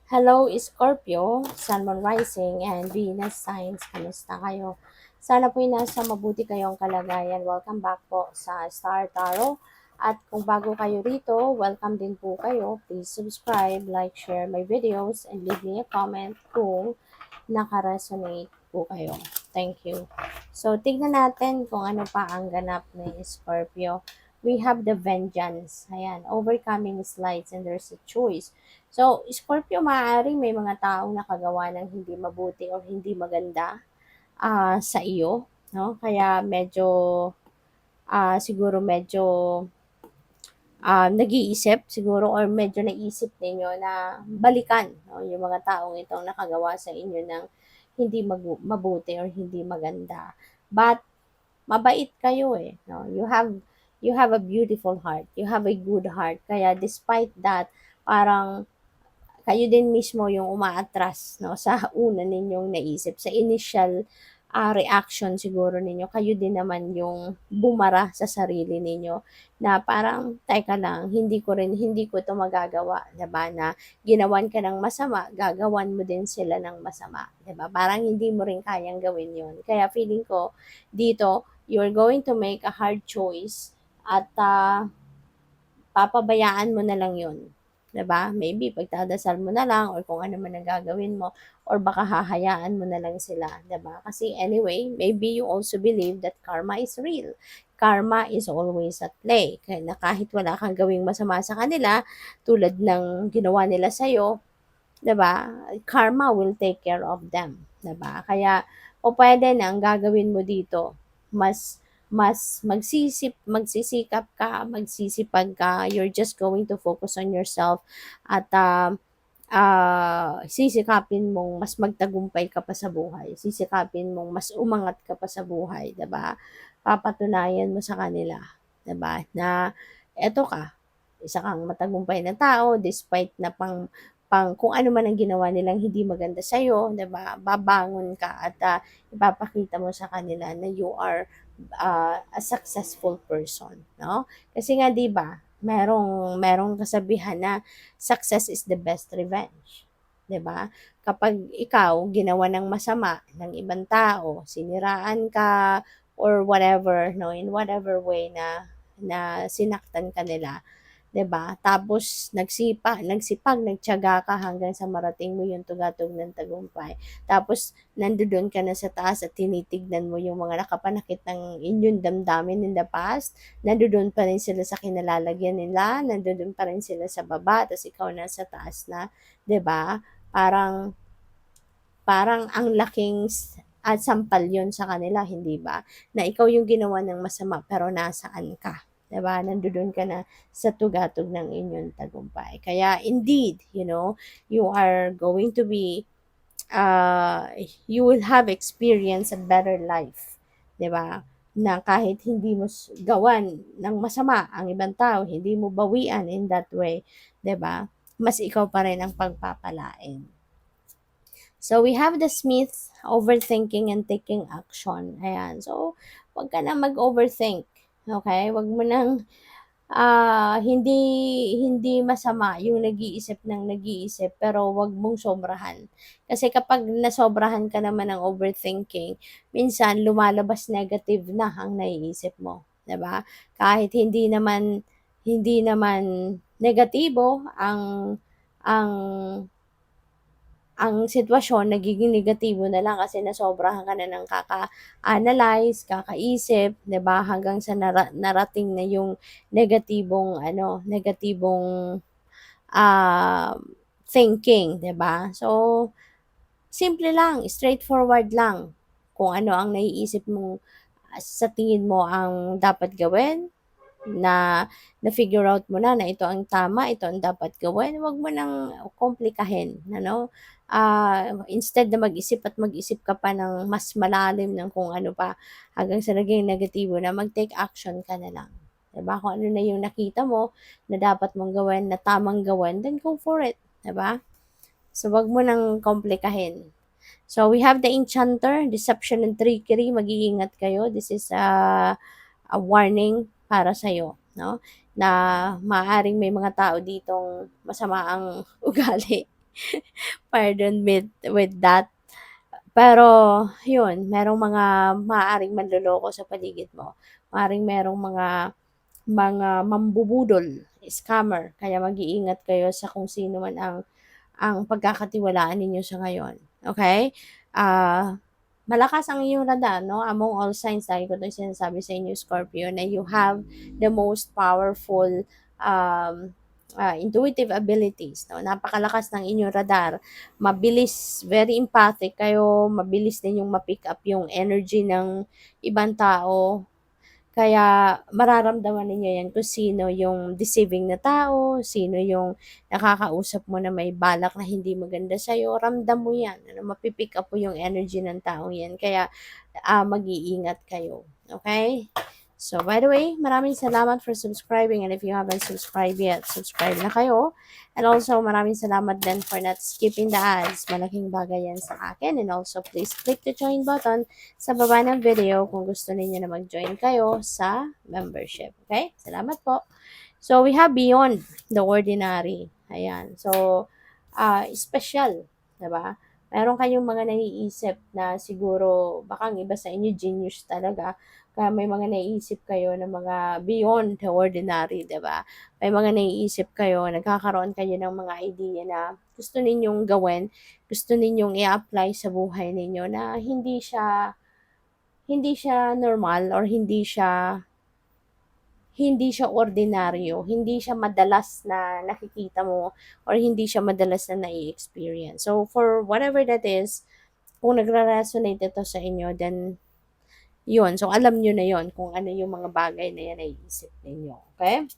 Hello, Scorpio, Sun, Moon Rising, and Venus Signs. Kamusta kayo? Sana po'y nasa mabuti kayong kalagayan. Welcome back po sa Star Tarot. At kung bago kayo rito, welcome din po kayo. Please subscribe, like, share my videos, and leave me a comment kung naka-resonate po kayo. Thank you. So, tignan natin kung ano pa ang ganap ni Scorpio. We have the vengeance. Ayan, overcoming slights and there's a choice. So, Scorpio, maaaring may mga taong nakagawa ng hindi mabuti o hindi maganda sa iyo, no? Kaya medyo siguro medyo nag-iisip siguro or medyo naisip ninyo na balikan, no, yung mga taong itong nakagawa sa inyo ng hindi mabuti or hindi maganda. But mabait kayo eh, no? You have a beautiful heart. You have a good heart. Kaya despite that, parang kayo din mismo yung umaatras, no, sa una ninyong naisip, sa initial reaction siguro ninyo, kayo din naman yung bumara sa sarili ninyo na parang, teka lang, hindi ko to magagawa, 'di ba? Na ginawan ka ng masama, gagawan mo din sila ng masama, 'di ba? Parang hindi mo rin kayang gawin yon. Kaya feeling ko dito, you're going to make a hard choice at papabayaan mo na lang yun. 'Di ba? Maybe pagdadasal mo na lang or kung ano man ang gagawin mo or baka hahayaan mo na lang sila, 'di ba? Kasi anyway, maybe you also believe that karma is real. Karma is always at play. Kaya na kahit wala kang gawing masama sa kanila, tulad ng ginawa nila sa'yo, 'di ba? Karma will take care of them, 'di ba? Kaya o pwede na ang gagawin mo dito, mas mas magsisikap ka, magsisipag ka, you're just going to focus on yourself at sisikapin mong mas magtagumpay ka pa sa buhay, sisikapin mong mas umangat ka pa sa buhay, 'di ba? Papatunayan mo sa kanila, 'di ba, na eto ka, isa kang matagumpay na tao despite na pang pang kung ano man ang ginawa nilang hindi maganda sa iyo, 'di ba? Babangon ka at ipapakita mo sa kanila na you are a successful person, no? Kasi nga 'di ba, merong kasabihan na success is the best revenge, 'di ba? Kapag ikaw ginawa ng masama ng ibang tao, siniraan ka or whatever, no, in whatever way na na sinaktan ka nila, 'di ba? Tapos nagsipag, nagtiyaga ka hanggang sa marating mo yung tugatog ng tagumpay. Tapos nandoon ka na sa taas at tinitignan mo yung mga nakapanakit ng inyong damdamin in the past, nandoon pa rin sila sa kinalalagyan nila, nandoon pa rin sila sa baba, tapos ikaw nasa taas na, 'di ba? Parang parang ang laking at sampal yon sa kanila, hindi ba? Na ikaw yung ginawa ng masama pero nasaan ka? 'Di ba? Nandoon ka na sa tugatog ng inyong tagumpay. Kaya indeed, you are going to be uh, you will have experience a better life, 'di ba? Na kahit hindi mo gawan ng masama ang ibang tao, hindi mo bawian in that way, 'di ba? Mas ikaw pa rin ang pagpapalain. So, we have the Smith, overthinking and taking action. Ayan. So, wag ka na mag-overthink. Okay? Wag mo nang hindi hindi masama yung nag-iisip ng nag-iisip pero wag mong sobrahan. Kasi kapag nasobrahan ka naman ng overthinking, minsan lumalabas negative na ang naiisip mo, 'di ba? Kahit hindi naman negatibo ang sitwasyon, nagiging negatibo na lang kasi nasobrahan ka na ng kaka-analyze, kakaisip, 'di ba, hanggang sa narating na yung negatibong ah, thinking, 'di ba? So, simple lang, straightforward lang kung ano ang naiisip mo, sa tingin mo ang dapat gawin, na na-figure out mo na ito ang tama, ito ang dapat gawin, wag mo nang komplikahin, ano? Instead na mag-isip at mag-isip ka pa ng mas malalim ng kung ano pa hanggang sa naging negatibo na, mag-take action ka na lang. 'Di ba? Kung ano na yung nakita mo na dapat mong gawin, na tamang gawin, then go for it, 'di ba? So, wag mo nang komplikahin. So, we have the enchanter, deception and trickery. Mag-iingat kayo. This is a warning para sa'yo, no? Na maaaring may mga tao ditong masama ang ugali. Pardon me with that. Pero, yun, merong mga maaaring manloloko sa paligid mo. Maaaring merong mga mambubudol, scammer. Kaya mag-iingat kayo sa kung sino man ang pagkakatiwalaan ninyo sa ngayon. Okay? Ah, malakas ang iyong radar, no? Among all signs, lagi ko ito sinasabi sa inyo, Scorpio, na you have the most powerful intuitive abilities, no? Napakalakas ng inyong radar. Mabilis, very empathic kayo, mabilis din yung ma-pick up yung energy ng ibang tao, kaya mararamdaman ninyo yan kung sino yung deceiving na tao, sino yung nakakausap mo na may balak na hindi maganda sa'yo, ramdam mo yan. Mapipick up mo yung energy ng taong yan. Kaya mag-iingat kayo. Okay? So, by the way, maraming salamat for subscribing, and if you haven't subscribed yet, subscribe na kayo. And also, maraming salamat din for not skipping the ads. Malaking bagay yan sa akin. And also, please click the join button sa baba ng video kung gusto niyo na mag-join kayo sa membership. Okay? Salamat po. So, we have Beyond the Ordinary. Ayan. So, special. Diba? Meron kayong mga naiisip na siguro baka ang iba sa inyo genius talaga. Kaya may mga naiisip kayo na mga beyond the ordinary, 'di ba? May mga naiisip kayo, nagkakaroon kayo ng mga idea na gusto ninyong gawin, gusto ninyong i-apply sa buhay ninyo na hindi siya normal or hindi siya ordinaryo, hindi siya madalas na nakikita mo or hindi siya madalas na nai-experience. So, for whatever that is, kung nagra-resonate ito sa inyo, then yun. So, alam nyo na yun kung ano yung mga bagay na yan naiisip ninyo. Okay?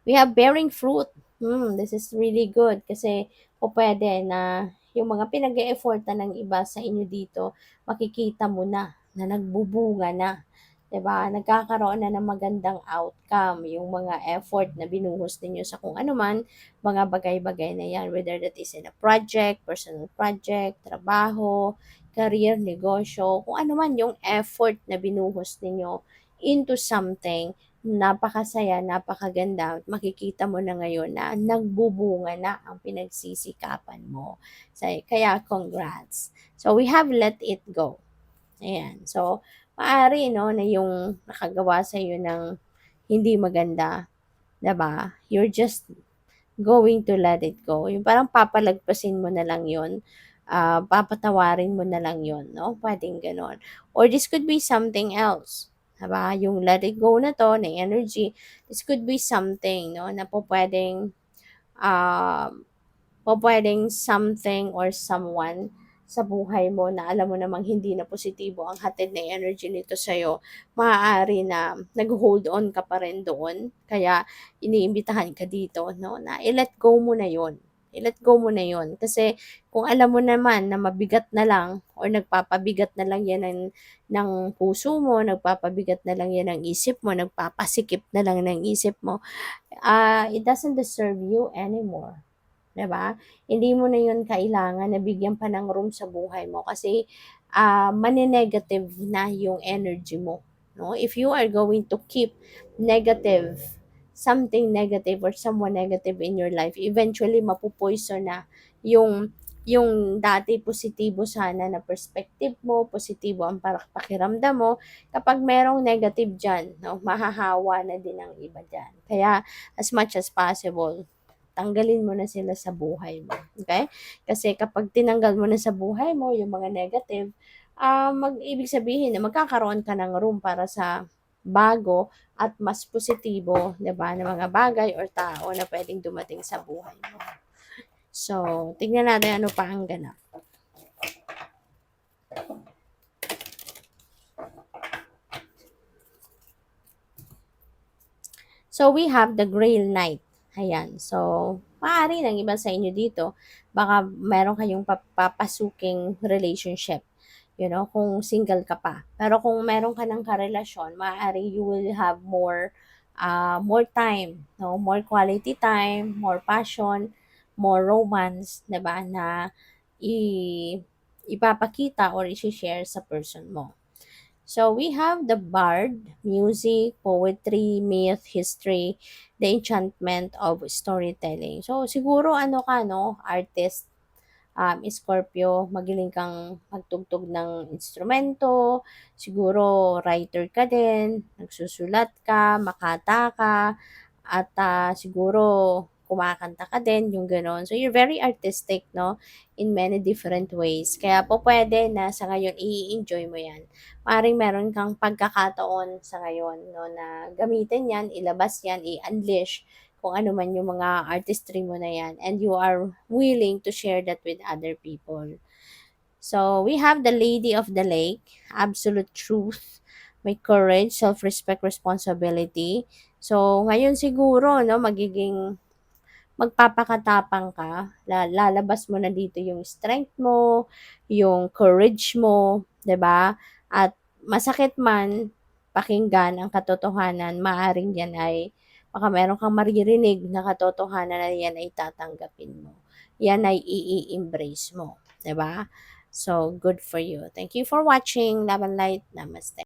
We have bearing fruit. This is really good kasi po pwede na yung mga pinag-e-effortan ng iba sa inyo dito, makikita mo na nagbubunga na. 'Di ba? Nagkakaroon na ng magandang outcome yung mga effort na binuhos ninyo sa kung ano man, mga bagay-bagay na yan, whether that is in a project, personal project, trabaho, career, negosyo, kung ano man yung effort na binuhos ninyo into something, napakasaya, napakaganda, makikita mo na ngayon na nagbubunga na ang pinagsisikapan mo. Kaya congrats. So, we have let it go. Ayan. So, maaari, no, na yung nakagawa sa iyo ng hindi maganda, 'di ba? You're just going to let it go. Yung parang papalagpasin mo na lang yun, papatawarin mo na lang yun, no? Pwedeng ganon. Or this could be something else. Diba? Yung let it go na to, na energy, this could be something, no, na um, po pwedeng something or someone sa buhay mo na alam mo namang hindi na positibo ang hatid na energy nito sa'yo, maaari na nag-hold on ka pa rin doon. Kaya iniimbitahan ka dito, no, na i-let go mo na yon. I-let go mo na yon. Kasi kung alam mo naman na mabigat na lang or nagpapabigat na lang yan ng puso mo, nagpapabigat na lang yan ng isip mo, nagpapasikip na lang ng isip mo, it doesn't deserve you anymore. 'Di ba? Hindi mo na 'yun kailangan na bigyan pa ng room sa buhay mo kasi, mane-negative na yung energy mo, 'no? If you are going to keep negative, something negative or someone negative in your life, eventually mapo-poison na yung yung dati positibo sana na perspective mo, positibo ang pakiramdam mo, kapag merong negative diyan, 'no, mahahawa na din ang iba diyan. Kaya as much as possible, tanggalin mo na sila sa buhay mo. Okay? Kasi kapag tinanggal mo na sa buhay mo yung mga negative, ibig sabihin na magkakaroon ka ng room para sa bago at mas positibo, 'di ba, na mga bagay or tao na pwedeng dumating sa buhay mo. So, tignan natin ano pa ang ganap. So, we have the Grail Knight. Ayan. So, maaari ng iba sa inyo dito, baka meron kayong papasuking relationship. You know, kung single ka pa. Pero kung meron ka ng karelasyon, maaari you will have more time, no? More quality time, more passion, more romance, 'di ba, na i ipapakita or i-share sa person mo. So we have the bard, music, poetry, myth, history, the enchantment of storytelling. So siguro ano ka no, artist, Scorpio, magaling kang magtugtog ng instrumento, siguro writer ka din, nagsusulat ka, makata ka, at siguro kumakanta ka din, yung gano'n. So, you're very artistic, no? In many different ways. Kaya po pwede na sa ngayon i-enjoy mo yan. Maring meron kang pagkakataon sa ngayon, no, na gamitin yan, ilabas yan, i-unleash kung ano man yung mga artistry mo na yan. And you are willing to share that with other people. So, we have the Lady of the Lake, absolute truth, may courage, self-respect, responsibility. So, ngayon siguro, no, magpapakatapang ka, lalabas mo na dito yung strength mo, yung courage mo, 'di ba? At masakit man pakinggan ang katotohanan, maaring yan ay baka meron kang maririnig na katotohanan na yan ay tatanggapin mo. Yan ay i-embrace mo, 'di ba? So, good for you. Thank you for watching. Love and light. Namaste.